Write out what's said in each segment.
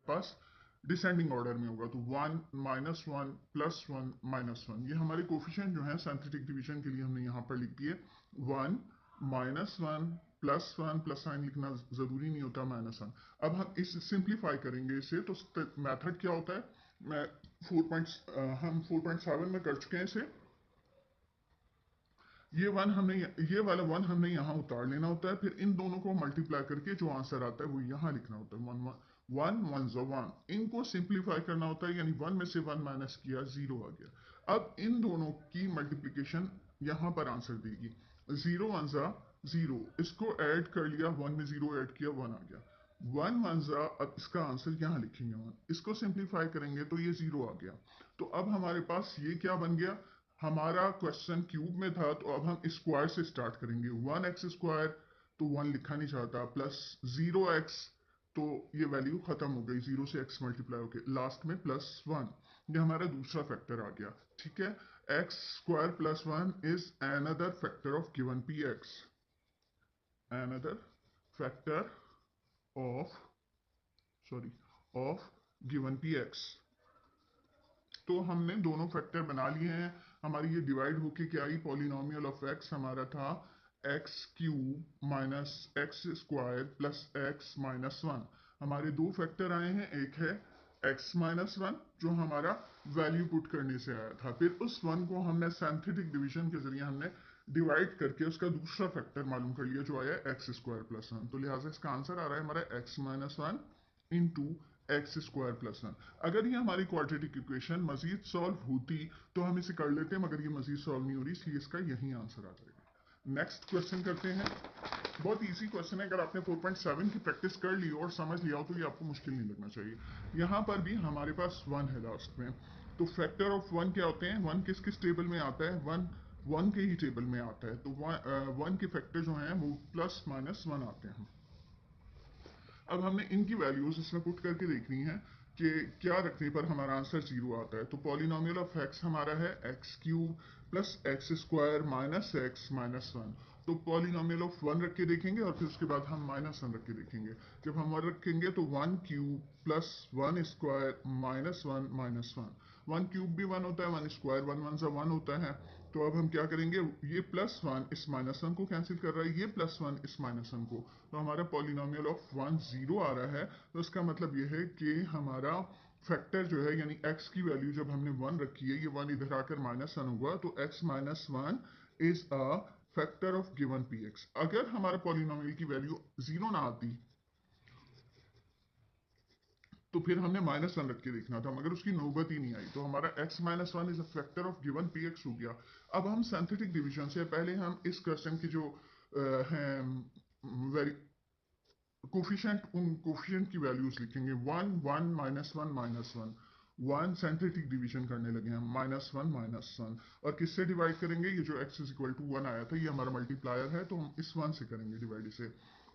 पास descending order में होगा, तो 1 -1 +1 -1, ये हमारे कोफिशिएंट जो है सिंथेटिक डिवीजन के लिए हमने यहाँ पर लिख दिए। 1 -1 +1 प्लस साइन लिखना जरूरी नहीं होता, -1। अब हम इस सिंप्लीफाई करेंगे इसे, तो मेथड क्या होता है, मैं 4 4.7 में कर चुके हैं इसे। ये वाला वन हमने यहाँ उतार लेना होता है, फिर इन दोनों को मल्टीप्लाई करके जो आंसर आता है वो यहाँ लिखना होता है। वन वन वन वन जो वन, इनको सिंप्लीफाई करना होता है, यानी वन में से वन माइनस किया, जीरो आ गया। अब इन दोनों की मल्टीप्लीकेशन यहाँ पर आंसर देगी। जीरो वन जा जीरो, इसको ऐड कर लिया, वन में जीरो ऐड किया, वन आ गया। वन वन जा, अब इसका आंसर यहाँ लिखेंगे वन, इसको सिंप्लीफाई करेंगे तो ये जीरो आ गया। तो अब हमारे पास ये क्या बन गया, हमारा क्वेश्चन क्यूब में था, तो अब हम स्क्वायर से स्टार्ट करेंगे। 1x² तो 1 लिखा नहीं चाहता, प्लस 0x, तो ये वैल्यू खत्म हो गई, 0 से x मल्टीप्लाई होके लास्ट में +1, ये हमारा दूसरा फैक्टर आ गया। ठीक है, x² + 1 is another factor of given px, another factor of, sorry, of given px। तो हमने दोनों फैक्टर बना लिए हैं। हमारी ये डिवाइड होके क्या आई, पॉलिनोमियल ऑफ एक्स हमारा था x³ - x² + x-1। हमारे दो फैक्टर आए हैं, एक है x-1 जो हमारा वैल्यू पुट करने से आया था, फिर उस वन को हमने सिंथेटिक डिवीजन के जरिए हमने डिवाइड करके उसका दूसरा फैक्टर मालूम कर लिया जो आया x² + 1। तो लिहाजा इसका आंसर आ रहा है हमारा x-1 इंटू x² + 1। अगर ये हमारी क्वाड्रेटिक इक्वेशन मजीद सॉल्व होती तो हम इसे कर लेते हैं, मगर ये मजीद सॉल्व नहीं हो रही, इसलिए इसका यही आंसर आ जाएगा। नेक्स्ट क्वेश्चन करते हैं। बहुत इजी क्वेश्चन है, अगर आपने 4.7 की प्रैक्टिस कर ली और समझ लिया हो तो ये आपको मुश्किल नहीं लगना चाहिए। यहाँ पर भी हमारे पास वन है लास्ट में, तो फैक्टर ऑफ वन क्या होते हैं, वन किस किस टेबल में आता है, वन वन के ही टेबल में आता है, तो वन के फैक्टर जो हैं वो +-1 आते हैं। अब हमने इनकी वैल्यूज इसमें पुट करके देखनी है कि क्या रखने पर हमारा आंसर जीरो आता है। तो पॉलिनोमियल ऑफ एक्स हमारा है x³ + x² - x-1। तो पॉलिनोमियल ऑफ वन रख के देखेंगे और फिर उसके बाद हम -1 रख के देखेंगे। जब हम वन रखेंगे तो 1³ + 1² -1 1³ भी 1 होता है, 1² 1 1 सा 1 होता है। तो अब हम क्या करेंगे, ये +1 इस -1 को कैंसिल कर रहा है, ये +1 इस -1 को, तो हमारा पॉलिनोमियल ऑफ 1 0 आ रहा है। तो इसका मतलब ये है कि हमारा फैक्टर जो है, यानी x की वैल्यू जब हमने 1 रखी है, ये 1 इधर आकर -1 होगा, तो x-1 is a factor of given px। अगर हमारा पॉलिनोमियल की वैल्यू 0 ना आती तो फिर हमने -1 रख के देखना था, मगर उसकी नौबत ही नहीं आई, तो हमारा x-1 is a factor of given px हो गया। अब हम सिंथेटिक डिवीजन से पहले हम इस क्वेश्चन की जो हैं वेरी कोफिशिएंट, उन कोफिशिएंट की वैल्यूज लिखेंगे। 1 1 -1 -1, 1 सिंथेटिक डिवीजन करने लगे हैं, -1 -1, और किससे डिवाइड करेंगे, ये जो x = 1 आया था ये हमारा मल्टीप्लायर है, तो हम इस 1 से करेंगे डिवाइड इसे।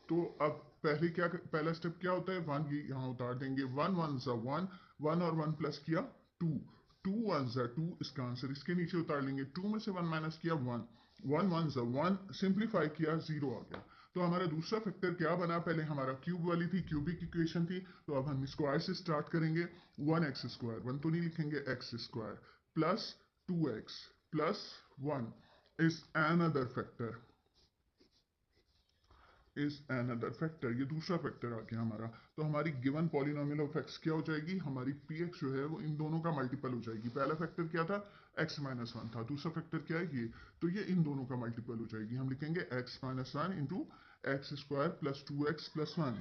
तो अब पहला स्टेप क्या होता है, 1 ये यहाँ उतार देंगे, 1 1 सा 1, 1 और 1 प्लस किया 2, 2 1 सा 2, इसका आंसर इसके नीचे उतार लेंगे, 2 में से 1 माइनस किया 1, 1 1 सा 1, सिंप्लीफाई किया 0 आ गया। तो हमारा दूसरा फैक्टर क्या बना, पहले हमारा क्यूब वाली थी, क्यूबिक इक्वेशन थी, तो अब हम स्क्वायर से स्टार्ट करेंगे। 1x², 1 तो नहीं लिखेंगे, x² plus 2x plus 1 is another factor, is another factor, ये दूसरा फैक्टर आ गया हमारा। तो हमारी गिवन पॉलिनोमियल ऑफ एक्स क्या हो जाएगी, हमारी px जो है वो इन दोनों का मल्टीपल हो जाएगी। पहला फैक्टर क्या था, x-1 था, दूसरा फैक्टर क्या है ये, तो ये इन दोनों का मल्टीपल हो जाएगी। हम लिखेंगे x-1 into x² plus 2x plus 1।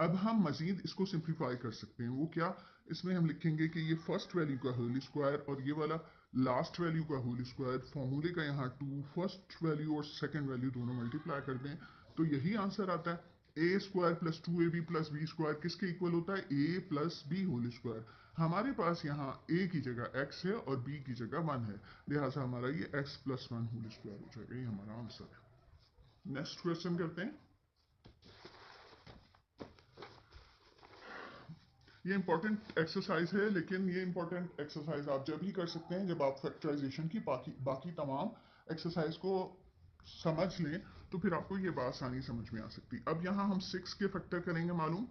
अब हम मजीद इसको सिंप्लीफाई कर सकते हैं, वो क्या, इसमें हम लिखेंगे कि ये फर्स्ट वैल्यू का होल स्क्वायर और ये वाला लास्ट वैल्यू का होल स्क्वायर, फॉर्मूले का यहाँ 2, फर्स्ट वैल्यू और सेकंड वैल्यू दोनों मल्टीप्लाई कर दें, तो यही आंसर आता है। a² + 2ab + b² किसके इक्वल होता है, a + b होल स्क्वायर। हमारे पास यहाँ a की जगह x है और b की जगह 1 है, लिहाजा हमारा ये x + 1 होल स्क्वायर हो जाएगा, ये हमारा आंसर है। नेक्स्ट क्वेश्चन करते हैं। ये इंपॉर्टेंट एक्सरसाइज है, लेकिन ये इंपॉर्टेंट एक्सरसाइज आप जब ही कर सकते हैं जब आप फैक्टराइजेशन की बाकी बाकी तमाम एक्सरसाइज को समझ लें, तो फिर आपको ये बात आसानी समझ में आ सकती। अब यहाँ हम 6 के फैक्टर करेंगे मालूम,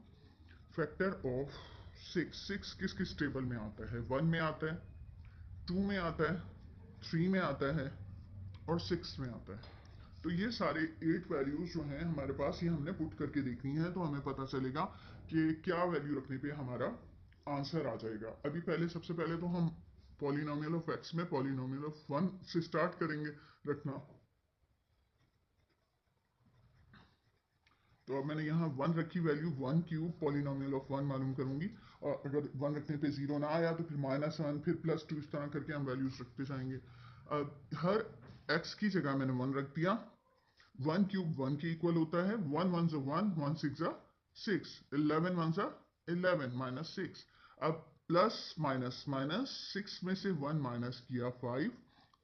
फैक्टर ऑफ सिक्स सिक्स किस किस टेबल में आता है? 1 में आता है, 2 में आता है, 3 में आता है और 6 में आता है। तो ये सारे 8 वैल्यूज जो हैं हमारे पास, ये हमने पुट करके देखनी है, तो हमें पता चलेगा कि क्या वैल्यू रखने पे हमारा आंसर आ जाएगा। अभी सबसे पहले तो हम पॉलिनोमियल ऑफ एक्स में पॉलिनोमियल ऑफ 1 से स्टार्ट करेंगे रखना। तो अब मैंने यहाँ 1 रखी, वैल्यू 1 क्यूब पॉलिनोमियल ऑफ 1 मालूम करूंगी, और अगर 1 रखने पे 0 ना आया तो फिर -1, फिर +2, इस तरह करके हम वैल्यूज रखते जाएंगे। अब हर x की जगह मैंने 1 रख दिया। 1 क्यूब 1 के इक्वल होता है, 1 1 ज़ा 1, 1 6 ज़ा 6, 11 1 ज़ा 11 -6। अब प्लस माइनस माइनस, 6 में से 1 माइनस किया 5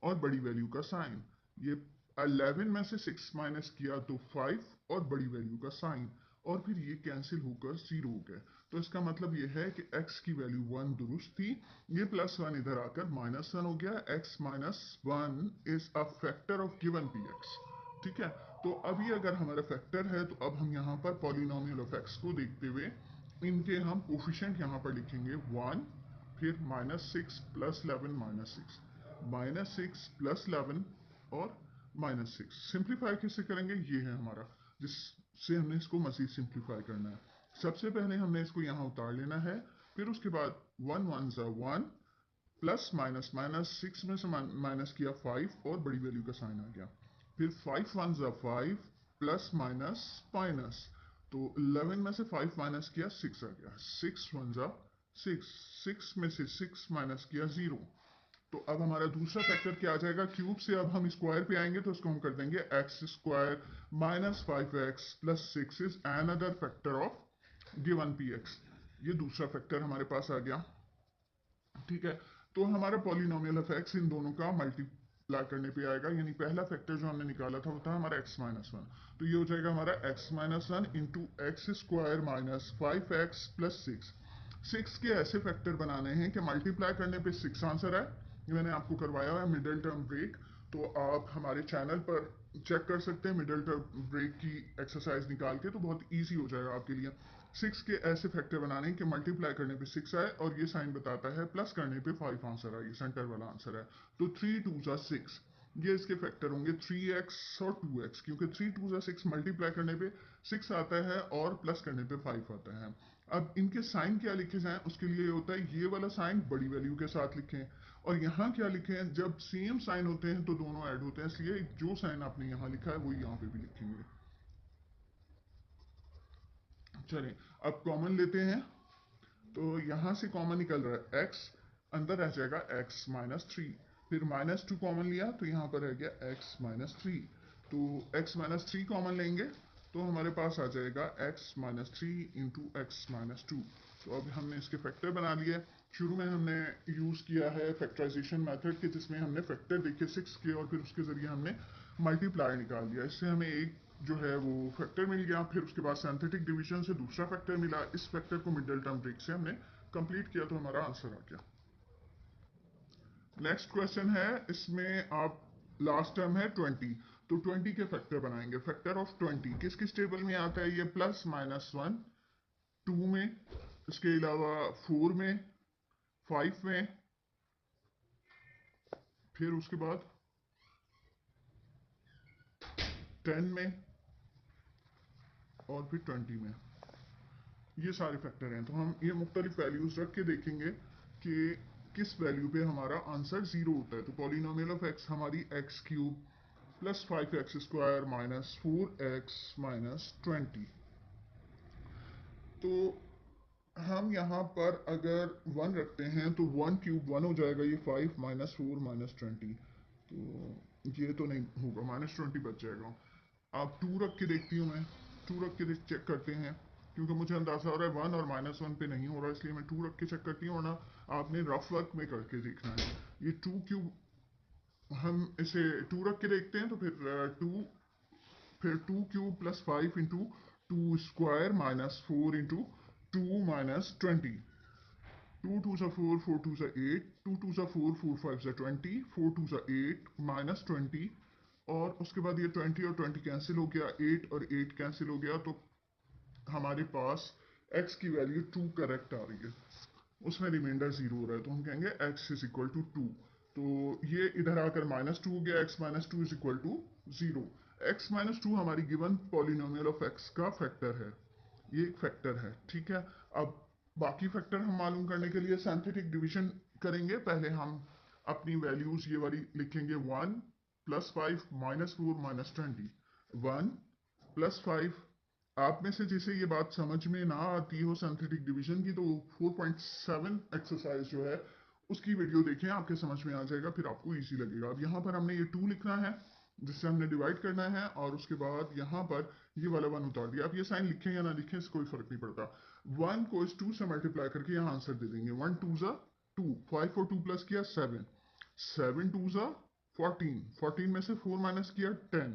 और बड़ी वैल्यू का साइन, ये 11 में से 6 माइनस किया तो 5 और बड़ी वैल्यू का साइन, और फिर ये कैंसिल होकर 0 हो गया। तो इसका मतलब ये है कि x की वैल्यू 1 दुरुस्त थी, ये +1 इधर आकर -1 हो गया। x - 1 is a factor of given px। ठीक है, तो अभी अगर हमारा फैक्टर है तो अब हम यहाँ पर पॉलिनोमियल ऑफ x को देखते हुए इनके हम कोफिशिएंट यहाँ पर लिखेंगे 1, फिर -6 + 11 -6, -6 + 11 और -6। सिंप्लीफाई कैसे करेंगे, ये है हमारा, जिससे हमने इसको मजीद सिंप्लीफाई करना है। सबसे पहले हमने इसको यहाँ उतार लेना है, फिर उसके बाद 1 1 ज़ा 1, प्लस माइनस माइनस, 6 में से माइनस किया 5 और बड़ी वैल्यू का साइन आ गया। फिर 5 1 ज़ा 5, प्लस माइनस माइनस, तो 11 में से 5 माइनस किया 6 आ गया। 6 1 ज़ा 6, 6 में से 6 माइनस किया 0। तो अब हमारा दूसरा फैक्टर क्या आ जाएगा, क्यूब से अब हम स्क्वायर पे आएंगे, तो इसको हम कर देंगे x² -5x + 6 is another factor of given px। ये दूसरा फैक्टर हमारे पास आ गया। ठीक है, तो हमारा पॉलिनोमियल ऑफ एक्स इन दोनों का मल्टीप्लाई करने पे आएगा, यानी पहला फैक्टर जो हमने निकाला था वो था हमारा x - 1, तो ये हो जाएगा हमारा x - 1 इंटू x² -5x + 6। 6 के ऐसे फैक्टर बनाने हैं कि मल्टीप्लाई करने पे 6 आंसर आए। ये मैंने आपको करवाया हुआ है मिडिल टर्म ब्रेक, तो आप हमारे चैनल पर चेक कर सकते हैं मिडिल टर्म ब्रेक की एक्सरसाइज निकाल के, तो बहुत ईजी हो जाएगा आपके लिए। 6 के ऐसे फैक्टर बनाने कि मल्टीप्लाई करने पे 6 आए और ये साइन बताता है प्लस करने पे 5 आंसर आए, ये सेंटर वाला आंसर है। तो 3 2 ज़ा 6, ये इसके फैक्टर होंगे 3x और 2x, क्योंकि 3 2 ज़ा 6 मल्टीप्लाई करने पे 6 आता है और प्लस करने पे 5 आता है। अब इनके साइन क्या लिखे जाएं, उसके लिए होता है ये वाला साइन बड़ी वैल्यू के साथ लिखें, और यहाँ क्या लिखें, जब सेम साइन होते हैं तो दोनों ऐड होते हैं, इसलिए जो साइन आपने यहाँ लिखा है वही यहाँ पे भी लिखेंगे। चलें, अब कॉमन लेते हैं, तो यहाँ से कॉमन निकल रहा है x, अंदर रह जाएगा x - 3, फिर -2 कॉमन लिया तो यहाँ पर रह गया x - 3, तो x - 3 कॉमन लेंगे तो हमारे पास आ जाएगा x - 3 इंटू x - 2। तो अब हमने इसके फैक्टर बना लिए। शुरू में हमने यूज़ किया है फैक्टराइजेशन मेथड के, जिसमें हमने फैक्टर देखे 6 के और फिर उसके ज़रिए हमने मल्टीप्लाई निकाल दिया, इससे हमें एक जो है वो फैक्टर मिल गया। फिर उसके बाद सिंथेटिक डिवीजन से दूसरा फैक्टर मिला, इस फैक्टर को मिडिल टर्म ब्रेक से हमने कंप्लीट किया, तो हमारा आंसर आ गया। नेक्स्ट क्वेश्चन है, इसमें आप लास्ट टर्म है 20, तो 20 के फैक्टर बनाएंगे। फैक्टर ऑफ 20 किस किस टेबल में आता है, ये +-1 2 में, इसके अलावा 4 में, 5 में, फिर उसके बाद 10 में और फिर 20 में। ये सारे फैक्टर हैं, तो हम ये मुख्तलिफ वैल्यूज रख के देखेंगे कि किस वैल्यू पे हमारा आंसर 0 होता है। तो पॉलिनोमियल ऑफ x हमारी x³ + 5x² -4x -20। तो हम यहाँ पर अगर 1 रखते हैं तो 1³ 1 हो जाएगा, ये 5 -4 -20, तो ये तो नहीं होगा, -20 बच जाएगा। आप 2 रख के देखती हूँ मैं, 2 रख के चेक करते हैं, क्योंकि मुझे अंदाजा हो रहा है 1 और -1 पे नहीं हो रहा, इसलिए मैं 2 रख के चेक करती हूँ, वरना आपने रफ वर्क में करके देखना है। ये 2³ हम इसे 2 रख के देखते हैं, तो फिर 2, फिर 2³ + 5 इंटू 2² -4 इंटू 2 -20, 2 2 ज़ा 4, 4 2 ज़ा 8, 2 2 ज़ा 4, 4 5 ज़ा 20, 4 2 ज़ा 8 -20, और उसके बाद ये 20 और 20 कैंसिल हो गया, 8 और 8 कैंसिल हो गया, तो हमारे पास x की वैल्यू 2 करेक्ट आ रही है, उसमें रिमाइंडर 0 हो रहा है, तो हम कहेंगे x इज इक्वल टू 2। तो ये इधर आकर -2 हो गया, x minus two is equal to 0। x minus two हमारी गिवन पॉलिनोमियल ऑफ x का फैक्टर है, ये एक फैक्टर है, ठीक है। अब बाकी फैक्टर हम मालूम करने के लिए सिंथेटिक डिवीजन करेंगे। पहले हम अपनी वैल्यूज ये वाली लिखेंगे, 1 +5 -4 -20, 1 +5। आप में से जिसे ये बात समझ में ना आती हो सिंथेटिक डिवीजन की, तो 4.7 एक्सरसाइज जो है उसकी वीडियो देखें, आपके समझ में आ जाएगा, फिर आपको इजी लगेगा। अब यहाँ पर हमने ये 2 लिखना है जिससे हमने डिवाइड करना है, और उसके बाद यहाँ पर ये वाला 1 उतार दिया। आप ये साइन लिखें या ना लिखें इससे कोई फर्क नहीं पड़ता। 1 को इस 2 से मल्टीप्लाई करके यहाँ आंसर दे देंगे। 1 2 ज़ा 2, 5 और 2 प्लस किया 7, 7 2 ज़ा 14, 14 में से 4 माइनस किया 10,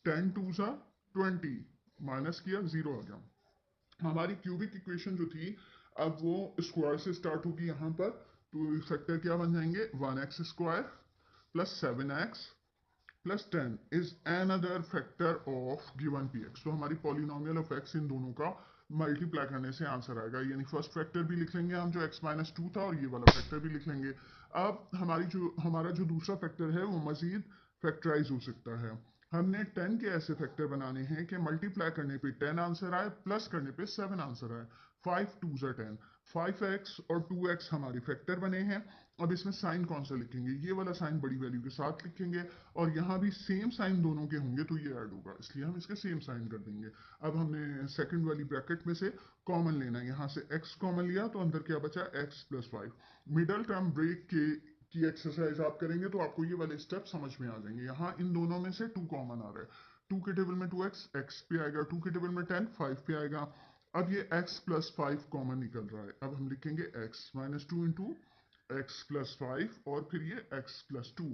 10 2 ज़ा 20, माइनस किया 0 आ गया। हमारी क्यूबिक इक्वेशन जो थी, अब वो स्क्वायर से स्टार्ट होगी यहाँ पर, तो फैक्टर क्या बन जाएंगे, 1x square plus 7x plus 10 is another factor of given px। तो हमारी पॉलिनोमियल ऑफ x इन दोनों का मल्टीप्लाई करने से आंसर आएगा, यानी फर्स्ट फैक्टर भी लिख लेंगे हम जो x माइनस टू था, और ये वाला फैक्टर भी लिख लेंगे। अब हमारा जो दूसरा फैक्टर है वो मजीद फैक्टराइज हो सकता है। हमने 10 के ऐसे फैक्टर बनाने हैं कि मल्टीप्लाई करने पे 10 आंसर आए, प्लस करने पे 7 आंसर आए। 5 2 ज़ा 10, 5x और 2x हमारे फैक्टर बने हैं। अब इसमें साइन कौन सा लिखेंगे, ये वाला साइन बड़ी वैल्यू के साथ लिखेंगे, और यहाँ भी सेम साइन दोनों के होंगे तो ये ऐड होगा, इसलिए हम इसके सेम साइन कर देंगे। अब हमने सेकंड वाली ब्रैकेट में से कॉमन लेना है, यहाँ से x कॉमन लिया तो अंदर क्या बचा, x plus 5। Middle term break के की एक्सरसाइज आप करेंगे तो आपको ये वाले स्टेप समझ में आ जाएंगे। यहाँ इन दोनों में से 2 कॉमन आ रहा है, 2 के टेबल में 2x, x पे आएगा, 2 के टेबल में 10, 5 पे आएगा। अब ये x प्लस 5 कॉमन निकल रहा है, अब हम लिखेंगे x minus two into x plus 5, और फिर ये x प्लस 2।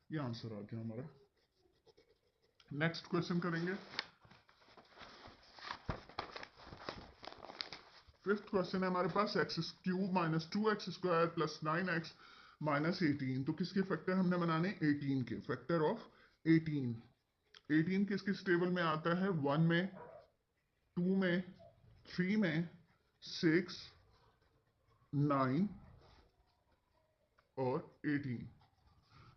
ये आंसर आ गया हमारा। नेक्स्ट क्वेश्चन करेंगे। फिफ्थ क्वेश्चन है हमारे पास, x cube minus 2x square plus 9x minus 18। तो किसके फैक्टर हमने बनाने, 18 के फैक्टर ऑफ 18। 18 किस किस टेबल में आता है, 1 में, 2 में, 3 में, 6, 9 और 18।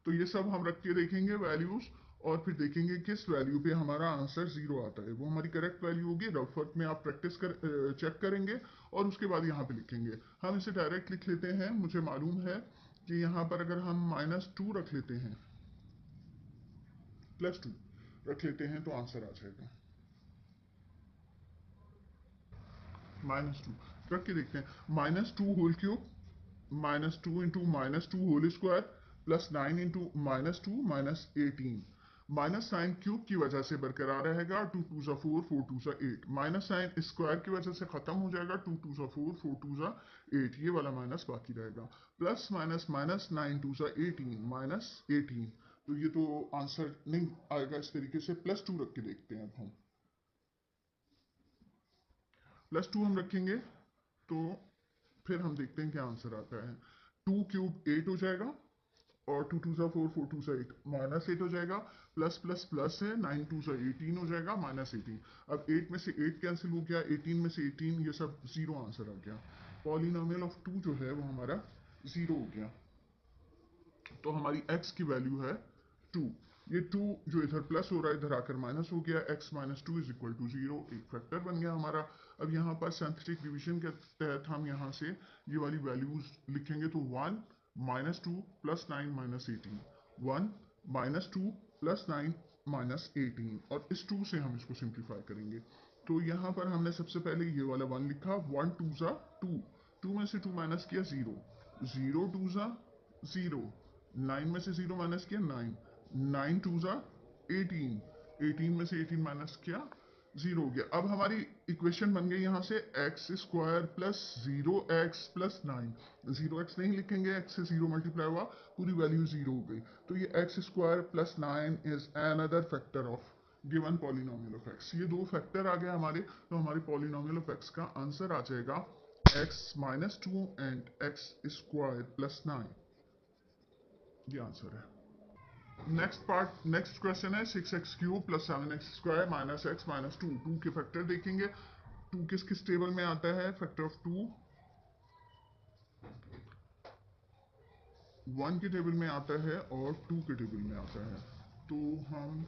तो ये सब हम रख के देखेंगे वैल्यूज, और फिर देखेंगे किस वैल्यू पे हमारा आंसर 0 आता है, वो हमारी करेक्ट वैल्यू होगी। रफ वर्क में आप प्रैक्टिस चेक करेंगे, और उसके बाद यहाँ पे लिखेंगे। हम इसे डायरेक्ट लिख लेते हैं। मुझे मालूम है कि यहाँ पर अगर हम -2 रख लेते हैं, +2 रख लेते हैं, तो आंसर आ जाएगा -2। रख के देखते हैं, -2 whole cube, -2 into -2 whole square plus 9 into -2 -18। Minus sign cube की वजह से बरकरार रहेगा, 2 2 ज़ा 4, 4 2 ज़ा 8। माइनस साइन स्क्वायर की वजह से खत्म हो जाएगा, 2 2 ज़ा 4, 4 2 ज़ा 8, ये वाला माइनस बाकी रहेगा। प्लस माइनस माइनस 9 2 ज़ा 18 -18। तो ये तो आंसर नहीं आएगा इस तरीके से, +2 रख के देखते हैं। अब हम +2 हम रखेंगे, तो फिर हम देखते हैं क्या आंसर आता है। 2 क्यूब 8 हो जाएगा, और 2 2 ज़ा 4, 4 2 ज़ा 8, -8 हो जाएगा। प्लस प्लस प्लस है, 9 2 ज़ा 18 हो जाएगा, -18। अब 8 में से 8 कैंसिल हो गया, 18 में से 18, ये सब 0 आंसर आ गया। पॉलिनोमियल ऑफ 2 जो है वो हमारा 0 हो गया। तो हमारी x की वैल्यू है 2। ये 2 जो इधर प्लस हो रहा है इधर आकर माइनस हो गया, x minus two is equal to 0, एक फैक्टर बन गया हमारा। अब यहाँ पर सिंथेटिक डिवीजन के तहत हम यहाँ से ये वाली वैल्यूज लिखेंगे, तो 1 -2 प्लस 9 -18, 1 -2 प्लस 9 -18, और इस 2 से हम इसको सिंप्लीफाई करेंगे। तो यहाँ पर हमने सबसे पहले ये वाला 1 लिखा, 1 2 ज़ा 2, 2 में से 2 माइनस किया 0, 0 2 ज़ा 0, 9 में से 0 माइनस किया 9, 9 2 ज़ा 18, 18 में से 18 माइनस किया 0 हो गया। अब हमारी इक्वेशन बन गई यहाँ से x square plus 0x plus 9। 0x नहीं लिखेंगे, x से 0 मल्टीप्लाई हुआ, पूरी वैल्यू 0 हो गई। तो ये x square plus 9 is another factor of given polynomial of x। ये दो फैक्टर आ गए हमारे, तो हमारी पॉलिनोमियल ऑफ x का आंसर आ जाएगा x minus 2 and x square plus 9। ये आंसर है। नेक्स्ट क्वेश्चन है, 6x cube plus 7x square minus x minus 2, 2 के फैक्टर देखेंगे। टू किस किस टेबल में आता है, फैक्टर ऑफ टू 1 के टेबल में आता है और 2 के टेबल में आता है। तो हम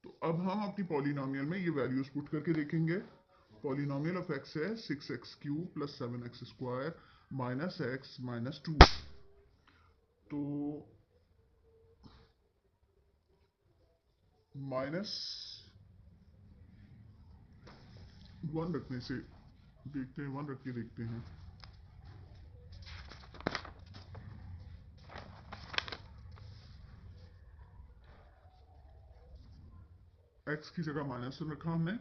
तो अब हम अपनी पॉलिनोमियल में ये वैल्यूज पुट करके देखेंगे। पॉलिनोमियल ऑफ एक्स है 6x³ plus 7x² minus x minus 2। तो माइनस 1 रखने से देखते हैं, 1 रख के देखते हैं। x की जगह -1 रखा हमने,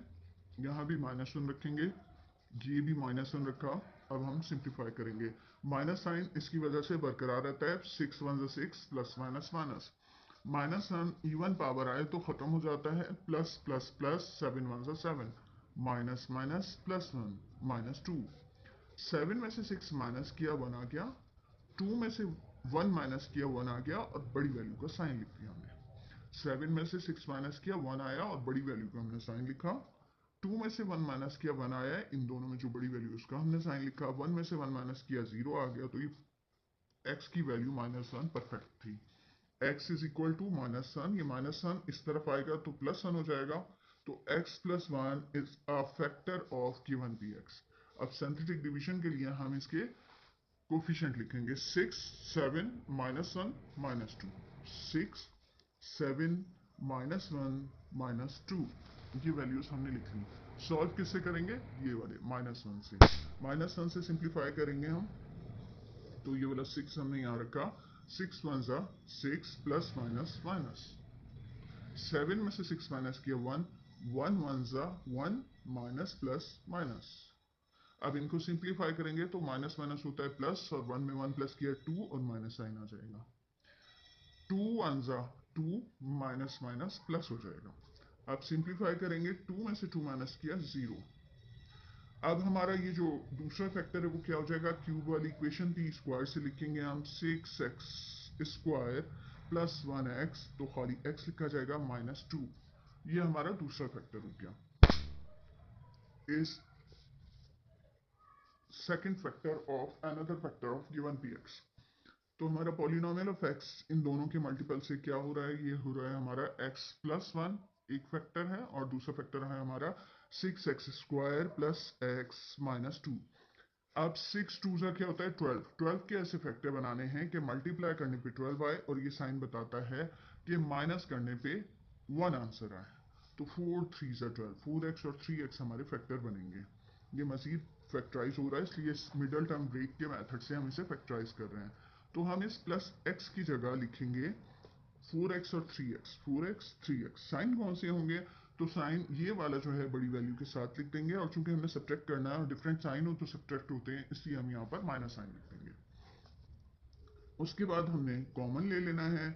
यहाँ भी -1 रखेंगे, ये भी -1 रखा। अब हम सिंप्लीफाई करेंगे। माइनस साइन इसकी वजह से बरकरार रहता है, 6 1 6 plus minus minus. -1 even power आए तो खत्म हो जाता है, plus plus plus 7 1 7 minus minus plus 1 -2। 7 में से 6 माइनस किया 1 आ गया, 2 में से 1 माइनस किया 1 आ गया और बड़ी वैल्यू का साइन लिख दिया हमने। 7 में से 6 माइनस किया 1 आया और बड़ी वैल्यू का हमने साइन लिखा। 2 में से 1 माइनस किया 1 आया, इन दोनों में जो बड़ी वैल्यू उसका हमने साइन लिखा। 1 में से 1 माइनस किया 0 आ गया, तो ये x की वैल्यू -1 परफेक्ट थी। x इज इक्वल टू -1, ये -1 इस तरफ आएगा तो +1 हो जाएगा। तो x + 1 is a factor of given px। अब सिंथेटिक डिवीजन के लिए हम इसके कोफिशिएंट लिखेंगे। 6 7 -1 -2, 6 7 -1 -2, ये वैल्यूज हमने लिख ली। सॉल्व किससे करेंगे, ये वाले -1 से। -1 से सिंप्लीफाई करेंगे हम, तो ये वाला 6 हमने यहाँ रखा। 6 1 6 प्लस माइनस माइनस। 7 में से 6 माइनस किया 1, 1 1 1 माइनस प्लस माइनस। अब इनको सिंप्लीफाई करेंगे तो माइनस माइनस होता है प्लस, और 1 में 1 प्लस किया 2 और माइनस साइन आ जाएगा। 2 1 2 माइनस माइनस प्लस हो जाएगा। अब सिंप्लीफाई करेंगे, 2 में से 2 माइनस किया 0। अब हमारा ये जो दूसरा फैक्टर है वो क्या हो जाएगा, क्यूब वाली इक्वेशन थी, स्क्वायर से लिखेंगे हम। 6x² प्लस 1x, तो खाली x लिखा जाएगा -2। ये हमारा दूसरा फैक्टर हो गया। Is second factor of another factor of given px। तो हमारा पॉलिनोमियल ऑफ x इन दोनों के मल्टीपल से क्या हो रहा है, ये हो रहा है हमारा x + 1 एक फैक्टर है, और दूसरा फैक्टर है हमारा 6x² प्लस x -2। अब 6 2 ज़ा क्या होता है 12। 12 के ऐसे फैक्टर बनाने हैं कि मल्टीप्लाई करने पे 12 आए, और ये साइन बताता है कि माइनस करने पे 1 आंसर आए। तो 4 3 ज़ा 12, 4x और 3x हमारे फैक्टर बनेंगे। ये मजीद फैक्टराइज हो रहा है, इसलिए मिडल टर्म ब्रेक के मेथड से हम इसे फैक्टराइज कर रहे हैं। तो हम इस प्लस x की जगह लिखेंगे 4x और 3x, 4x 3x। साइन कौन से होंगे, तो साइन ये वाला जो है बड़ी वैल्यू के साथ लिख देंगे, और चूंकि हमें सब्ट्रैक्ट करना है और डिफरेंट साइन हो तो सब्ट्रैक्ट होते हैं, इसलिए हम यहाँ पर माइनस साइन लिख देंगे। उसके बाद हमने कॉमन ले लेना है।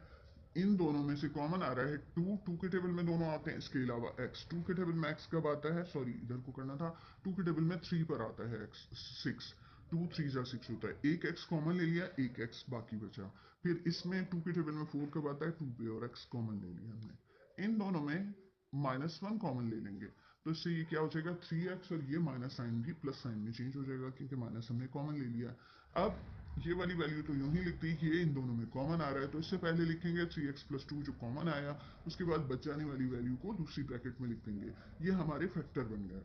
इन दोनों में से कॉमन आ रहा है 2, 2 के टेबल में दोनों आते हैं, इसके अलावा x। 2 के टेबल में x कब आता है, सॉरी इधर को करना था, 2 के टेबल में 3 पर आता है x 6। 2 3 ज़ा 6 होता है, एक x कॉमन ले लिया, एक x बाकी बचा। फिर इसमें 2 के टेबल में 4 कब आता है, 2 पे, और x कॉमन ले लिया हमने। इन दोनों में -1 कॉमन ले लेंगे, तो इससे ये क्या हो जाएगा 3x, और ये माइनस साइन भी प्लस साइन में चेंज हो जाएगा, क्योंकि माइनस हमने कॉमन ले लिया। अब ये वाली वैल्यू तो यूं ही लिख दी कि ये इन दोनों में कॉमन आ रहा है, तो इससे पहले लिखेंगे 3x + 2 जो कॉमन आया, उसके बाद बच जाने वाली वैल्यू को दूसरी ब्रैकेट में लिख देंगे। ये हमारे फैक्टर बन गए।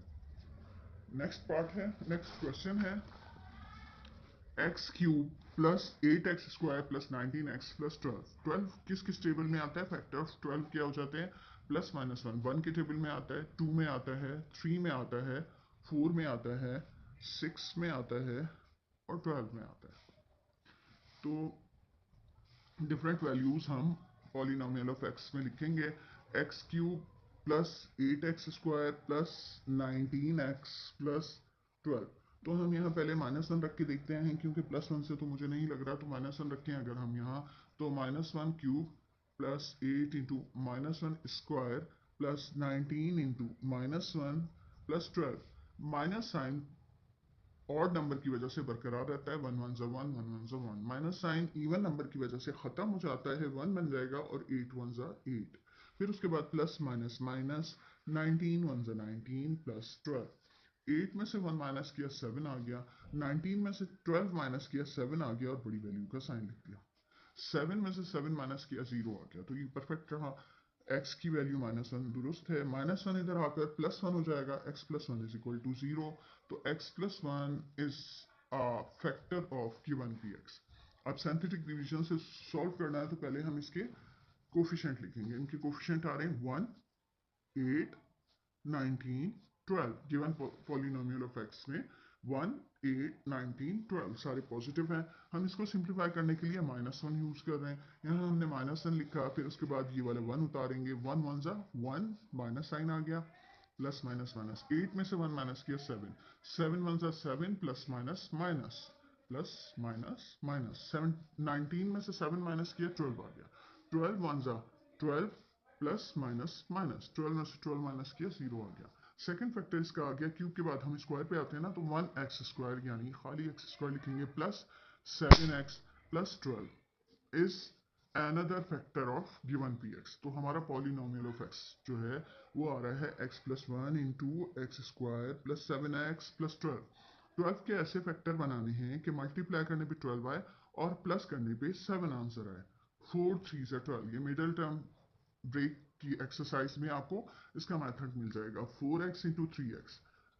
नेक्स्ट पार्ट है, नेक्स्ट क्वेश्चन है x³ plus 8x² plus 19x plus 12। 12 किस किस टेबल में आता है, फैक्टर ऑफ 12 क्या हो जाते हैं, +-1। 1 के टेबल में आता है, 2 में आता है, 3 में आता है, 4 में आता है, 6 में आता है, और 12 में आता है। तो डिफरेंट वैल्यूज हम पॉलिनोमियल ऑफ x में लिखेंगे। x³ plus 8x² plus 19x plus 12। तो हम यहाँ पहले -1 रख के देखते हैं, क्योंकि +1 से तो मुझे नहीं लग रहा, तो -1 रखें अगर हम यहाँ, तो -1³ plus 8 into -1² plus 19 into -1 plus 12। Minus sign odd number की वजह से बरकरार रहता है, 1 1 ज़ा 1 1 1 ज़ा 1। माइनस साइन इवन नंबर की वजह से खत्म हो जाता है, 1 बन जाएगा और 8 1 ज़ा 8। फिर उसके बाद प्लस माइनस माइनस, 19 1 ज़ा 19 प्लस 12। 8 में से 1 माइनस किया 7 आ गया, 19 में से 12 माइनस किया 7 आ गया और बड़ी वैल्यू का साइन लिख दिया। 7 में से 7 माइनस किया 0 आ गया, तो ये परफेक्ट रहा। x की वैल्यू -1 दुरुस्त है, -1 इधर आकर +1 हो जाएगा, x + 1 = 0। तो x + 1 is a factor of given px। अब सिंथेटिक डिवीजन से सॉल्व करना है तो पहले हम इसके कोफिशिएंट लिखेंगे। इनके कोफिशिएंट आ रहे हैं 1 8 19 12। गिवन पॉलिनोमियल ऑफ x में 1 8 19 12 सारे पॉजिटिव हैं। हम इसको सिंप्लीफाई करने के लिए -1 यूज कर रहे हैं। यहाँ हमने -1 लिखा, फिर उसके बाद ये वाले 1 उतारेंगे, 1 1 ज़ा 1 माइनस साइन आ गया, प्लस माइनस माइनस। 8 में से 1 माइनस किया 7, 7 1 ज़ा 7 plus minus minus plus minus minus. 7 19 में से 7 माइनस किया 12 आ गया, 12 1 ज़ा 12 प्लस माइनस माइनस, 12 में से 12 माइनस किया 0 आ गया। सेकंड फैक्टर इसका आ गया, क्यूब के बाद हम स्क्वायर पे आते हैं ना, तो 1x² यानी खाली x² लिखेंगे, plus 7x plus 12 is another factor of given px। तो हमारा पॉलिनोमियल ऑफ x जो है वो आ रहा है x + 1 into x² plus 7x plus 12। 12 के ऐसे फैक्टर बनाने हैं कि मल्टीप्लाई करने पे 12 आए और प्लस करने पे 7 आंसर आए। 4 3 से 12, ये मिडिल टर्म ब्रेक की एक्सरसाइज में आपको इसका मेथड मिल जाएगा। 4x इंटू 3x,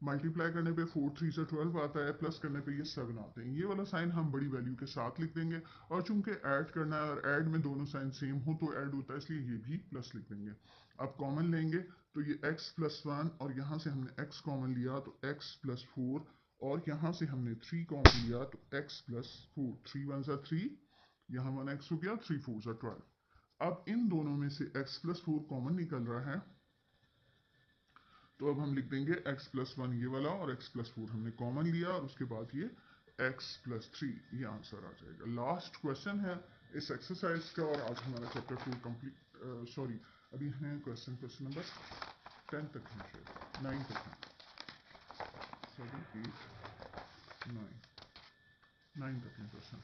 मल्टीप्लाई करने पे 4 3 से 12 आता है, प्लस करने पे ये 7 आते हैं। ये वाला साइन हम बड़ी वैल्यू के साथ लिख देंगे, और चूंकि ऐड करना है और ऐड में दोनों साइन सेम हो तो ऐड होता है, इसलिए ये भी प्लस लिख देंगे। अब कॉमन लेंगे तो ये x + 1 और यहाँ से हमने x कॉमन लिया तो x + 4, और यहाँ से हमने 3 कॉमन लिया तो x + 4। 3 1 ज़ा 3, यहाँ 1x हो गया, 3 4 ज़ा 12। अब इन दोनों में से x + 4 कॉमन निकल रहा है, तो अब हम लिख देंगे x + 1 ये वाला और x + 4 हमने कॉमन लिया, और उसके बाद ये x + 3, ये आंसर आ जाएगा। लास्ट क्वेश्चन है इस एक्सरसाइज का, और आज हमारा चैप्टर 4 कंप्लीट, सॉरी अभी है क्वेश्चन नंबर 10 तक है, शायद 9 तक है, 7 8 9 तक है क्वेश्चन।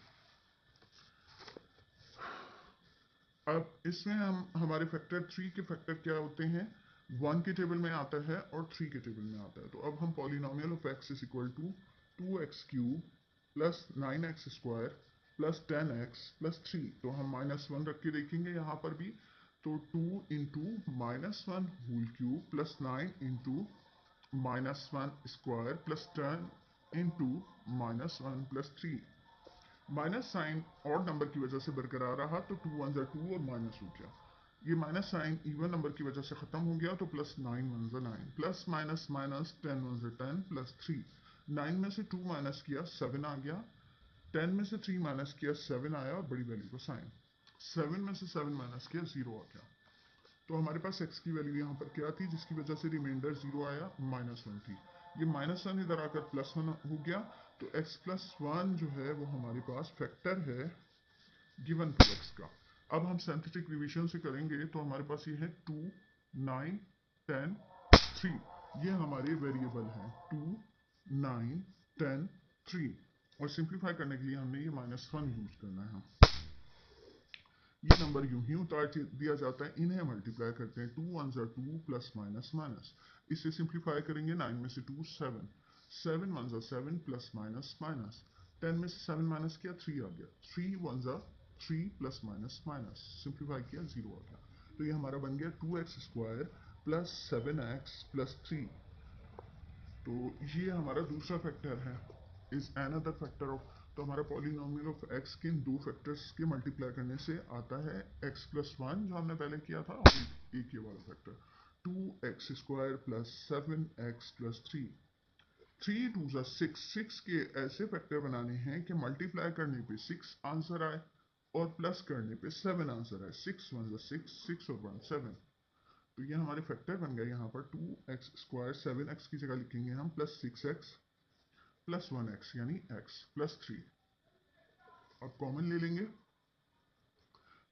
अब इसमें हम हमारे फैक्टर 3 के फैक्टर क्या होते हैं, 1 के टेबल में आता है और 3 के टेबल में आता है। तो अब हम polynomial of x = 2x³ plus 9x² plus 10x plus 3, तो हम -1 रख के देखेंगे यहाँ पर भी। तो 2 into -1 whole cube plus 9 into -1² plus 10 into -1 plus 3। Minus sign odd number की वजह से बरकरार रहा, तो 2 1 ज़ा 2 और माइनस हो गया। ये माइनस साइन इवन नंबर की वजह से खत्म हो गया, तो प्लस 9 1 ज़ा 9 प्लस माइनस माइनस 10 1 ज़ा 10 प्लस 3। 9 में से 2 माइनस किया 7 आ गया, 10 में से 3 माइनस किया 7 आया और बड़ी वैल्यू का साइन। 7 में से 7 माइनस किया 0 आ गया। तो हमारे पास x की वैल्यू यहाँ पर क्या थी जिसकी वजह से रिमाइंडर 0 आया, -1 थी। ये -1 इधर आकर +1 हो गया, तो x + 1 जो है वो हमारे पास फैक्टर है गिवन px का। अब हम सिंथेटिक रिवीजन से करेंगे तो हमारे पास ये है 2 9 10 3, ये हमारे वेरिएबल हैं 2 9 10 3, और सिंप्लीफाई करने के लिए हमने ये -1 यूज करना है। ये नंबर यूं ही उतार दिया जाता है, इन्हें मल्टीप्लाई करते हैं, 2 1 ज़ा 2 प्लस माइनस माइनस। इसे सिंप्लीफाई करेंगे, 9 में से 2 7, 7 1 ज़ा 7 प्लस माइनस माइनस। 10 में से 7 माइनस किया 3 आ गया, 3 1 ज़ा 3 प्लस माइनस माइनस, सिंप्लीफाई किया 0 आ गया। तो ये हमारा बन गया 2x² प्लस 7x प्लस 3। तो ये हमारा दूसरा फैक्टर है, इज अनदर फैक्टर ऑफ। तो हमारा पॉलिनोमियल ऑफ x के इन दो फैक्टर्स के मल्टीप्लाई करने से आता है x + 1 जो हमने पहले किया था, और एक ये वाला factor 2x² plus 7x plus 3। 3 2 ज़ा 6, 6 के ऐसे फैक्टर बनाने हैं कि मल्टीप्लाई करने पे 6 आंसर आए और प्लस करने पे 7 आंसर आए। 6 1 ज़ा 6, 6 और 1 7। तो ये हमारे फैक्टर बन गए यहाँ पर 2x², 7x की जगह लिखेंगे हम प्लस 6x प्लस 1x यानी x प्लस 3। अब कॉमन ले लेंगे,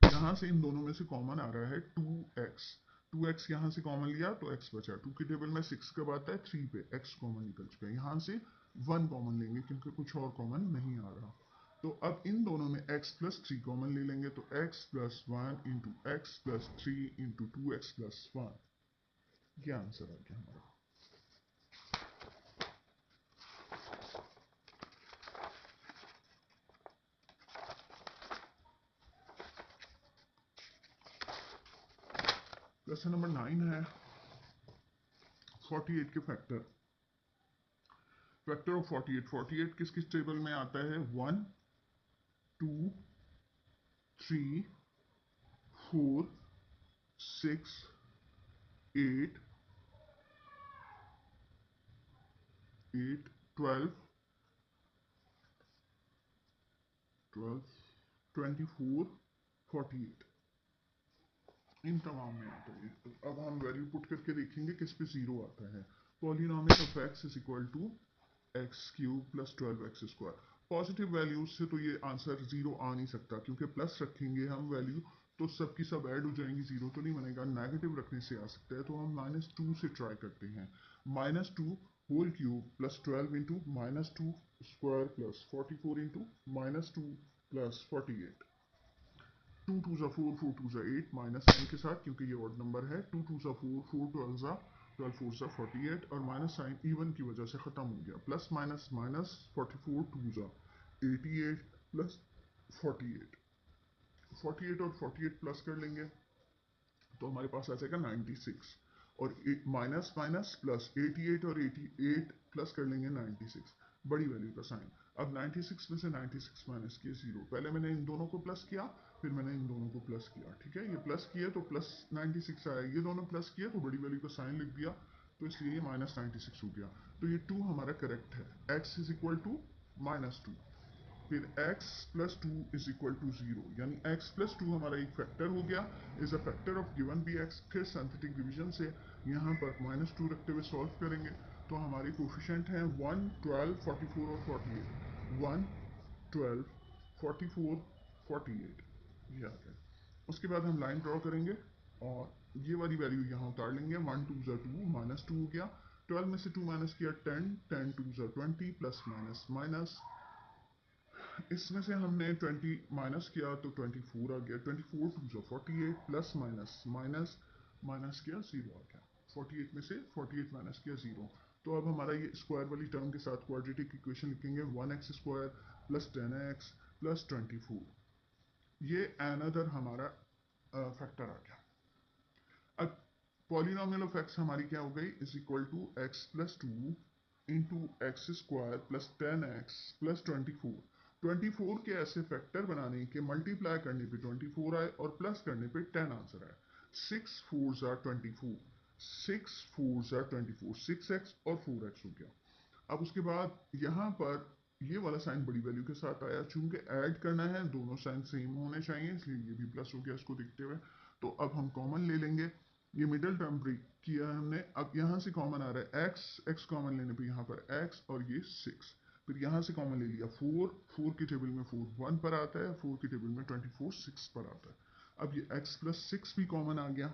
यहाँ से इन दोनों में से कॉमन आ रहा है 2x, 2x यहाँ से कॉमन लिया तो x बचा, 2 की टेबल में 6 कब आता है, 3 पे, x कॉमन निकल चुका है। यहाँ से 1 कॉमन लेंगे क्योंकि कुछ और कॉमन नहीं आ रहा। तो अब इन दोनों में x प्लस 3 कॉमन ले लेंगे, तो x plus 1 into x plus 3 into 2x plus 1, ये आंसर आ गया हमारा। क्वेश्चन नंबर 9 है 48 के फैक्टर। फैक्टर ऑफ 48, 48 किस किस टेबल में आता है, 1 2 3 4 6 8 8 12 12 24 48, इन तमाम में आता है। तो अब हम वैल्यू पुट करके देखेंगे किस पे जीरो आता है। Polynomial of x is equal to x cube plus 12x square. Positive values से तो ये आंसर जीरो आ नहीं सकता, क्योंकि प्लस रखेंगे हम वैल्यू तो सबकी सब ऐड हो जाएंगी, जीरो तो नहीं बनेगा। नेगेटिव रखने से आ सकता है, तो हम -2 से ट्राई करते हैं। -2 whole cube plus 12 into -2 square plus 44 into -2 plus 48। 2 2 ज़ा 4 4 2 ज़ा 8 माइनस साइन के साथ, क्योंकि ये ऑड नंबर है। 2 2 ज़ा 4 4 12 ज़ा 12 4 ज़ा 48, और माइनस साइन इवन की वजह से खत्म हो गया। प्लस माइनस माइनस 44 2 ज़ा 88 प्लस 48, 48 और 48 प्लस कर लेंगे तो हमारे पास आ जाएगा 96, और माइनस माइनस प्लस 88 और 88 प्लस कर लेंगे 96, बड़ी वैल्यू का साइन। अब 96 में से 96 माइनस किए 0, पहले मैंने इन दोनों को प्लस किया, फिर मैंने इन दोनों को प्लस किया, ठीक है। ये प्लस किए तो प्लस 96 आया, ये दोनों प्लस किए तो बड़ी वैल्यू का साइन लिख दिया, तो इसलिए ये माइनस 96 हो गया। तो ये 2 हमारा करेक्ट है, x इज इक्वल टू -2। फिर x plus 2 is equal to 0, यानी x प्लस 2 हमारा एक फैक्टर हो गया, is a factor of given भी x। फिर सिंथेटिक डिवीजन से यहाँ पर -2 रखते हुए सॉल्व करेंगे, तो हमारे कोफिशिएंट हैं 1 12 44 और 48, 1 12 44 48, ये आ गया। उसके बाद हम लाइन ड्रॉ करेंगे और ये वाली वैल्यू यहाँ उतार लेंगे। 1 2 ज़ा 2 -2 हो गया, 12 में से 2 माइनस किया 10 10 2 ज़ा 20 प्लस माइनस माइनस, इसमें से हमने 20 माइनस किया तो 24 आ गया, 24 2 ज़ा 48 प्लस माइनस माइनस माइनस किया 0 आ गया। 48 में से 48 माइनस किया 0। तो अब हमारा ये स्क्वायर वाली टर्म के साथ क्वाड्रेटिक इक्वेशन लिखेंगे, 1x square plus 10x plus 24, ये अनदर हमारा फैक्टर आ गया। अब पॉलिनोमियल ऑफ x हमारी क्या हो गई, is equal to x plus 2 into x square plus 10x plus 24। 24 के ऐसे फैक्टर बनाने के मल्टीप्लाई करने पे 24 आए और प्लस करने पे 10 आंसर आए। 6 4 ज़ा 24, 6 4 ज़ा 24, 6x और 4x हो गया। अब उसके बाद यहाँ पर ये वाला साइन बड़ी वैल्यू के साथ आया, चूंकि ऐड करना है दोनों साइन सेम होने चाहिए, इसलिए ये भी प्लस हो गया इसको देखते हुए। तो अब हम कॉमन ले लेंगे, ये मिडिल टर्म ब्रेक किया है हमने। अब यहाँ से कॉमन आ रहा है x, x कॉमन लेने पे यहाँ पर x और ये 6, फिर यहाँ से कॉमन ले लिया 4, 4 की टेबल में 4 1 पर आता है, 4 की टेबल में 24 6 पर आता है। अब ये x प्लस 6 भी कॉमन आ गया,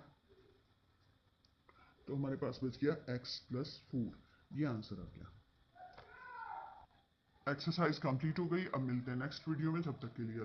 तो हमारे पास बच गया x प्लस 4, ये आंसर आ गया। एक्सरसाइज कंप्लीट हो गई। अब मिलते हैं नेक्स्ट वीडियो में, तब तक के लिए